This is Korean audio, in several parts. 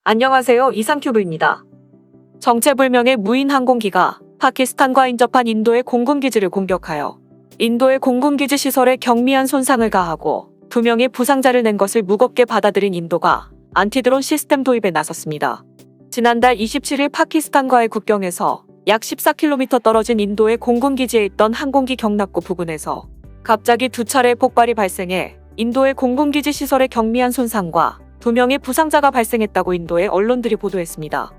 안녕하세요. 이상큐브입니다. 정체불명의 무인 항공기가 파키스탄과 인접한 인도의 공군기지를 공격하여 인도의 공군기지 시설에 경미한 손상을 가하고 2명의 부상자를 낸 것을 무겁게 받아들인 인도가 안티드론 시스템 도입에 나섰습니다. 지난달 27일 파키스탄과의 국경에서 약 14km 떨어진 인도의 공군기지에 있던 항공기 경납고 부근에서 갑자기 2차례의 폭발이 발생해 인도의 공군기지 시설에 경미한 손상과 2명의 부상자가 발생했다고 인도의 언론들이 보도했습니다.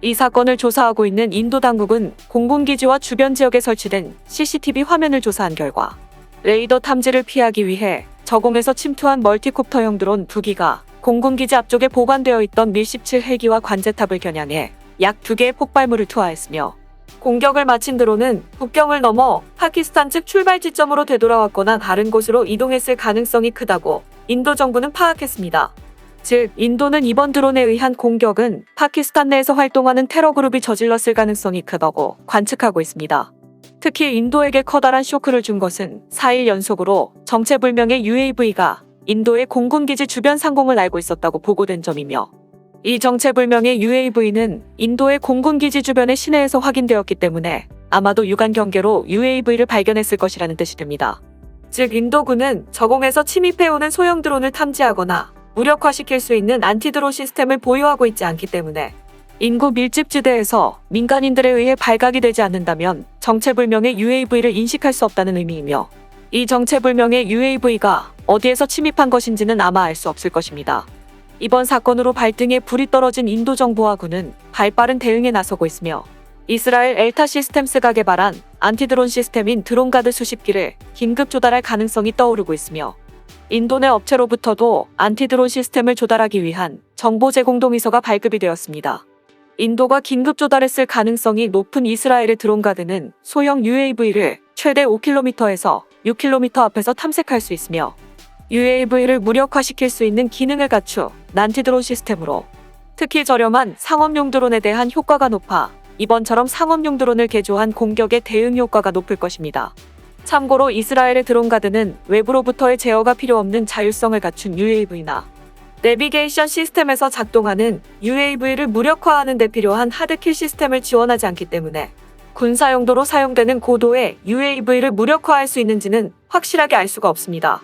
이 사건을 조사하고 있는 인도 당국은 공군기지와 주변 지역에 설치된 CCTV 화면을 조사한 결과 레이더 탐지를 피하기 위해 저공에서 침투한 멀티콥터형 드론 2기가 공군기지 앞쪽에 보관되어 있던 밀-17 헬기와 관제탑을 겨냥해 약 2개의 폭발물을 투하했으며 공격을 마친 드론은 국경을 넘어 파키스탄 측 출발 지점으로 되돌아왔거나 다른 곳으로 이동했을 가능성이 크다고 인도 정부는 파악했습니다. 즉, 인도는 이번 드론에 의한 공격은 파키스탄 내에서 활동하는 테러 그룹이 저질렀을 가능성이 크다고 관측하고 있습니다. 특히 인도에게 커다란 쇼크를 준 것은 4일 연속으로 정체불명의 UAV가 인도의 공군기지 주변 상공을 날고 있었다고 보고된 점이며 이 정체불명의 UAV는 인도의 공군기지 주변의 시내에서 확인되었기 때문에 아마도 유관 경계로 UAV를 발견했을 것이라는 뜻이 됩니다. 즉, 인도군은 저공에서 침입해오는 소형 드론을 탐지하거나 무력화시킬 수 있는 안티드론 시스템을 보유하고 있지 않기 때문에 인구 밀집지대에서 민간인들에 의해 발각이 되지 않는다면 정체불명의 UAV를 인식할 수 없다는 의미이며 이 정체불명의 UAV가 어디에서 침입한 것인지는 아마 알 수 없을 것입니다. 이번 사건으로 발등에 불이 떨어진 인도 정부와 군은 발빠른 대응에 나서고 있으며 이스라엘 엘타 시스템스가 개발한 안티드론 시스템인 드론가드 수십 기를 긴급 조달할 가능성이 떠오르고 있으며 인도 내 업체로부터도 안티드론 시스템을 조달하기 위한 정보 제공 동의서가 발급이 되었습니다. 인도가 긴급 조달했을 가능성이 높은 이스라엘의 드론가드는 소형 UAV를 최대 5km에서 6km 앞에서 탐색할 수 있으며 UAV를 무력화시킬 수 있는 기능을 갖춘 안티드론 시스템으로 특히 저렴한 상업용 드론에 대한 효과가 높아 이번처럼 상업용 드론을 개조한 공격의 대응 효과가 높을 것입니다. 참고로 이스라엘의 드론가드는 외부로부터의 제어가 필요 없는 자율성을 갖춘 UAV나 내비게이션 시스템에서 작동하는 UAV를 무력화하는 데 필요한 하드킬 시스템을 지원하지 않기 때문에 군사 용도로 사용되는 고도의 UAV를 무력화할 수 있는지는 확실하게 알 수가 없습니다.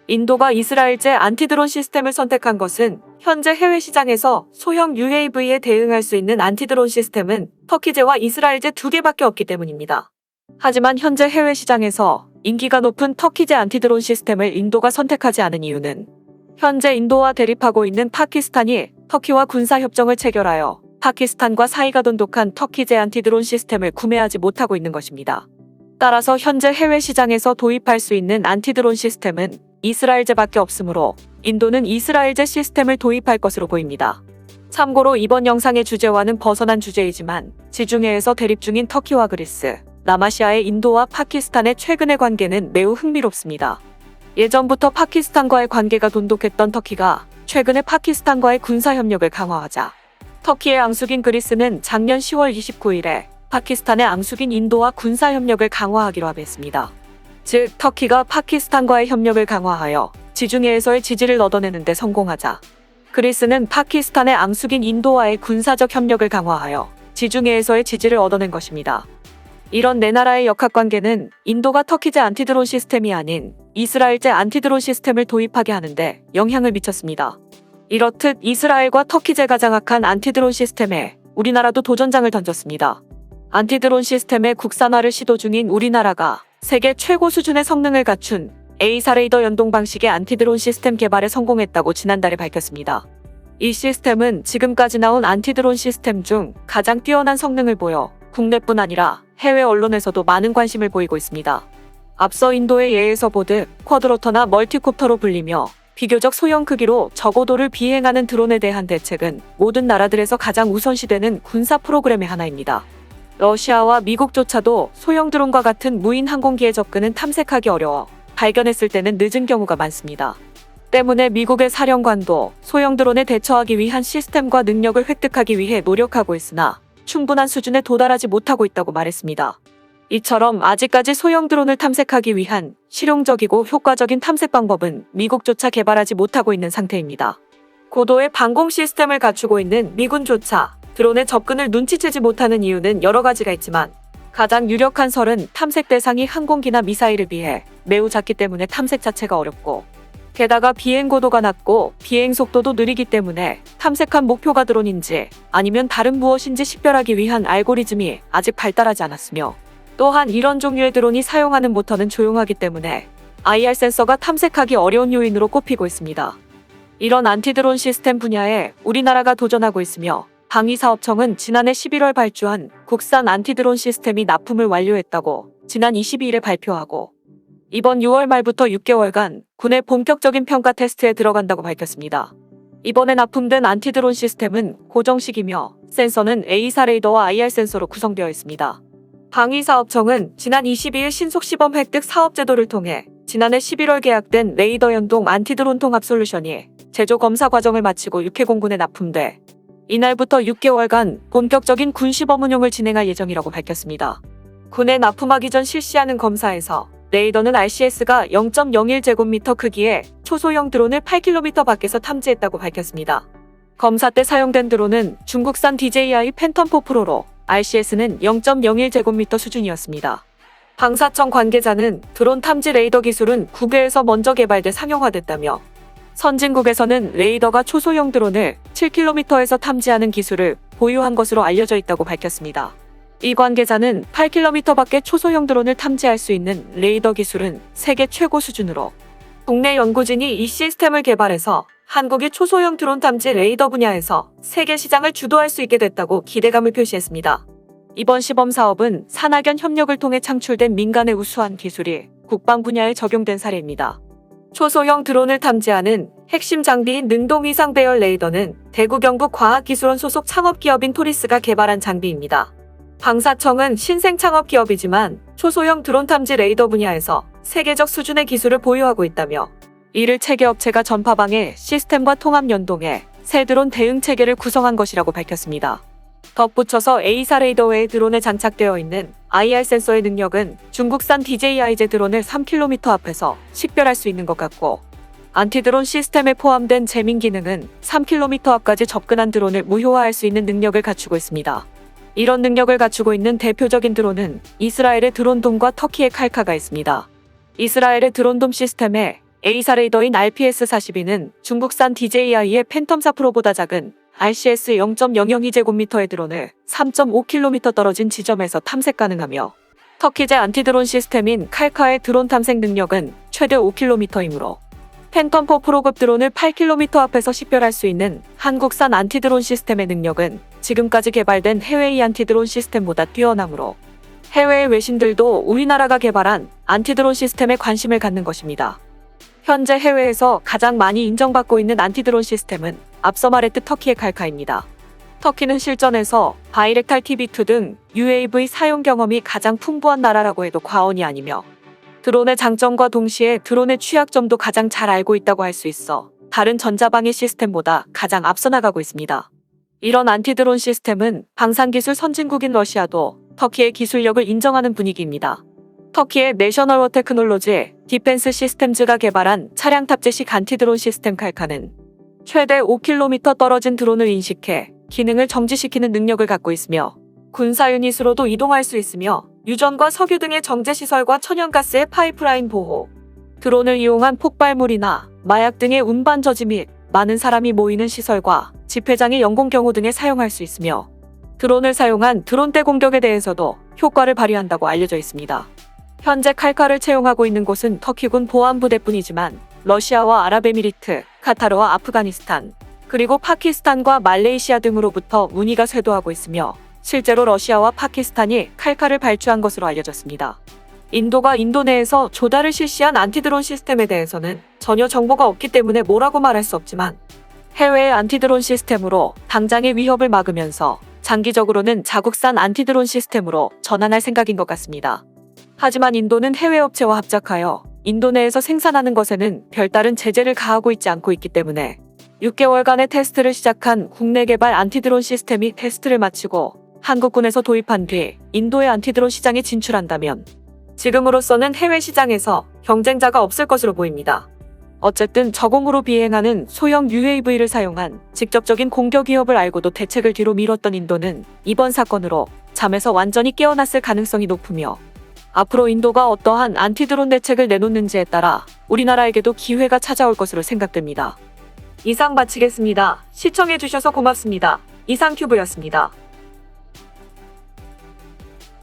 인도가 이스라엘제 안티드론 시스템을 선택한 것은 현재 해외 시장에서 소형 UAV에 대응할 수 있는 안티드론 시스템은 터키제와 이스라엘제 2개밖에 없기 때문입니다. 하지만 현재 해외 시장에서 인기가 높은 터키제 안티드론 시스템을 인도가 선택하지 않은 이유는 현재 인도와 대립하고 있는 파키스탄이 터키와 군사협정을 체결하여 파키스탄과 사이가 돈독한 터키제 안티드론 시스템을 구매하지 못하고 있는 것입니다. 따라서 현재 해외 시장에서 도입할 수 있는 안티드론 시스템은 이스라엘제밖에 없으므로 인도는 이스라엘제 시스템을 도입할 것으로 보입니다. 참고로 이번 영상의 주제와는 벗어난 주제이지만 지중해에서 대립 중인 터키와 그리스, 남아시아의 인도와 파키스탄의 최근의 관계는 매우 흥미롭습니다. 예전부터 파키스탄과의 관계가 돈독했던 터키가 최근에 파키스탄과의 군사협력을 강화하자 터키의 앙숙인 그리스는 작년 10월 29일에 파키스탄의 앙숙인 인도와 군사협력을 강화하기로 합의했습니다. 즉, 터키가 파키스탄과의 협력을 강화하여 지중해에서의 지지를 얻어내는 데 성공하자 그리스는 파키스탄의 앙숙인 인도와의 군사적 협력을 강화하여 지중해에서의 지지를 얻어낸 것입니다. 이런 네 나라의 역학관계는 인도가 터키제 안티드론 시스템이 아닌 이스라엘제 안티드론 시스템을 도입하게 하는데 영향을 미쳤습니다. 이렇듯 이스라엘과 터키제가 장악한 안티드론 시스템에 우리나라도 도전장을 던졌습니다. 안티드론 시스템의 국산화를 시도 중인 우리나라가 세계 최고 수준의 성능을 갖춘 에이사 레이더 연동 방식의 안티드론 시스템 개발에 성공했다고 지난달에 밝혔습니다. 이 시스템은 지금까지 나온 안티드론 시스템 중 가장 뛰어난 성능을 보여 국내뿐 아니라 해외 언론에서도 많은 관심을 보이고 있습니다. 앞서 인도의 예에서 보듯 쿼드로터나 멀티콥터로 불리며 비교적 소형 크기로 저고도를 비행하는 드론에 대한 대책은 모든 나라들에서 가장 우선시되는 군사 프로그램의 하나입니다. 러시아와 미국조차도 소형 드론과 같은 무인 항공기에 접근은 탐색하기 어려워 발견했을 때는 늦은 경우가 많습니다. 때문에 미국의 사령관도 소형 드론에 대처하기 위한 시스템과 능력을 획득하기 위해 노력하고 있으나 충분한 수준에 도달하지 못하고 있다고 말했습니다. 이처럼 아직까지 소형 드론을 탐색하기 위한 실용적이고 효과적인 탐색 방법은 미국조차 개발하지 못하고 있는 상태입니다. 고도의 방공 시스템을 갖추고 있는 미군조차 드론의 접근을 눈치채지 못하는 이유는 여러 가지가 있지만 가장 유력한 설은 탐색 대상이 항공기나 미사일에 비해 매우 작기 때문에 탐색 자체가 어렵고, 게다가 비행 고도가 낮고 비행 속도도 느리기 때문에 탐색한 목표가 드론인지 아니면 다른 무엇인지 식별하기 위한 알고리즘이 아직 발달하지 않았으며, 또한 이런 종류의 드론이 사용하는 모터는 조용하기 때문에 IR 센서가 탐색하기 어려운 요인으로 꼽히고 있습니다. 이런 안티드론 시스템 분야에 우리나라가 도전하고 있으며, 방위사업청은 지난해 11월 발주한 국산 안티드론 시스템이 납품을 완료했다고 지난 22일에 발표하고, 이번 6월 말부터 6개월간 군의 본격적인 평가 테스트에 들어간다고 밝혔습니다. 이번에 납품된 안티드론 시스템은 고정식이며 센서는 A사 레이더와 IR 센서로 구성되어 있습니다. 방위사업청은 지난 22일 신속 시범 획득 사업 제도를 통해 지난해 11월 계약된 레이더 연동 안티드론 통합 솔루션이 제조 검사 과정을 마치고 육해공군에 납품돼 이날부터 6개월간 본격적인 군 시범 운용을 진행할 예정이라고 밝혔습니다. 군에 납품하기 전 실시하는 검사에서 레이더는 RCS가 0.01제곱미터 크기의 초소형 드론을 8km 밖에서 탐지했다고 밝혔습니다. 검사 때 사용된 드론은 중국산 DJI 팬텀4 프로로 RCS는 0.01제곱미터 수준이었습니다. 방사청 관계자는 드론 탐지 레이더 기술은 국외에서 먼저 개발돼 상용화됐다며, 선진국에서는 레이더가 초소형 드론을 7km에서 탐지하는 기술을 보유한 것으로 알려져 있다고 밝혔습니다. 이 관계자는 8km 밖의 초소형 드론을 탐지할 수 있는 레이더 기술은 세계 최고 수준으로 국내 연구진이 이 시스템을 개발해서 한국이 초소형 드론 탐지 레이더 분야에서 세계 시장을 주도할 수 있게 됐다고 기대감을 표시했습니다. 이번 시범 사업은 산학연 협력을 통해 창출된 민간의 우수한 기술이 국방 분야에 적용된 사례입니다. 초소형 드론을 탐지하는 핵심 장비인 능동위상 배열 레이더는 대구 경북과학기술원 소속 창업기업인 토리스가 개발한 장비입니다. 방사청은 신생 창업기업이지만 초소형 드론 탐지 레이더 분야에서 세계적 수준의 기술을 보유하고 있다며, 이를 체계업체가 전파방해 시스템과 통합 연동해 새 드론 대응 체계를 구성한 것이라고 밝혔습니다. 덧붙여서 A사 레이더 외에 드론에 장착되어 있는 IR 센서의 능력은 중국산 DJI제 드론을 3km 앞에서 식별할 수 있는 것 같고, 안티드론 시스템에 포함된 재민 기능은 3km 앞까지 접근한 드론을 무효화할 수 있는 능력을 갖추고 있습니다. 이런 능력을 갖추고 있는 대표적인 드론은 이스라엘의 드론돔과 터키의 칼카가 있습니다. 이스라엘의 드론돔 시스템에 A사 레이더인 RPS-42는 중국산 DJI의 팬텀4 프로보다 작은 RCS 0.002제곱미터의 드론을 3.5km 떨어진 지점에서 탐색 가능하며, 터키제 안티드론 시스템인 칼카의 드론 탐색 능력은 최대 5km이므로 팬텀4 프로급 드론을 8km 앞에서 식별할 수 있는 한국산 안티드론 시스템의 능력은 지금까지 개발된 해외의 안티드론 시스템보다 뛰어나므로 해외의 외신들도 우리나라가 개발한 안티드론 시스템에 관심을 갖는 것입니다. 현재 해외에서 가장 많이 인정받고 있는 안티드론 시스템은 앞서 말했듯 터키의 칼카입니다. 터키는 실전에서 바이렉탈 TB2 등 UAV 사용 경험이 가장 풍부한 나라라고 해도 과언이 아니며, 드론의 장점과 동시에 드론의 취약점도 가장 잘 알고 있다고 할 수 있어 다른 전자방위 시스템보다 가장 앞서 나가고 있습니다. 이런 안티드론 시스템은 방산기술 선진국인 러시아도 터키의 기술력을 인정하는 분위기입니다. 터키의 내셔널 워테크놀로지 디펜스 시스템즈가 개발한 차량 탑재식 안티드론 시스템 칼카는 최대 5km 떨어진 드론을 인식해 기능을 정지시키는 능력을 갖고 있으며, 군사 유닛으로도 이동할 수 있으며 유전과 석유 등의 정제시설과 천연가스의 파이프라인 보호, 드론을 이용한 폭발물이나 마약 등의 운반 저지 및 많은 사람이 모이는 시설과 집회장의 연공 경호 등에 사용할 수 있으며, 드론을 사용한 드론대 공격에 대해서도 효과를 발휘한다고 알려져 있습니다. 현재 칼카를 채용하고 있는 곳은 터키군 보안부대뿐이지만 러시아와 아랍에미리트, 카타르와 아프가니스탄, 그리고 파키스탄과 말레이시아 등으로부터 문의가 쇄도하고 있으며, 실제로 러시아와 파키스탄이 칼카를 발주한 것으로 알려졌습니다. 인도가 인도 내에서 조달을 실시한 안티드론 시스템에 대해서는 전혀 정보가 없기 때문에 뭐라고 말할 수 없지만, 해외의 안티드론 시스템으로 당장의 위협을 막으면서 장기적으로는 자국산 안티드론 시스템으로 전환할 생각인 것 같습니다. 하지만 인도는 해외 업체와 합작하여 인도 내에서 생산하는 것에는 별다른 제재를 가하고 있지 않고 있기 때문에 6개월간의 테스트를 시작한 국내 개발 안티드론 시스템이 테스트를 마치고 한국군에서 도입한 뒤 인도의 안티드론 시장에 진출한다면 지금으로서는 해외 시장에서 경쟁자가 없을 것으로 보입니다. 어쨌든 저공으로 비행하는 소형 UAV를 사용한 직접적인 공격 위협을 알고도 대책을 뒤로 미뤘던 인도는 이번 사건으로 잠에서 완전히 깨어났을 가능성이 높으며 앞으로 인도가 어떠한 안티드론 대책을 내놓는지에 따라 우리나라에게도 기회가 찾아올 것으로 생각됩니다. 이상 마치겠습니다. 시청해주셔서 고맙습니다. 이상큐브였습니다.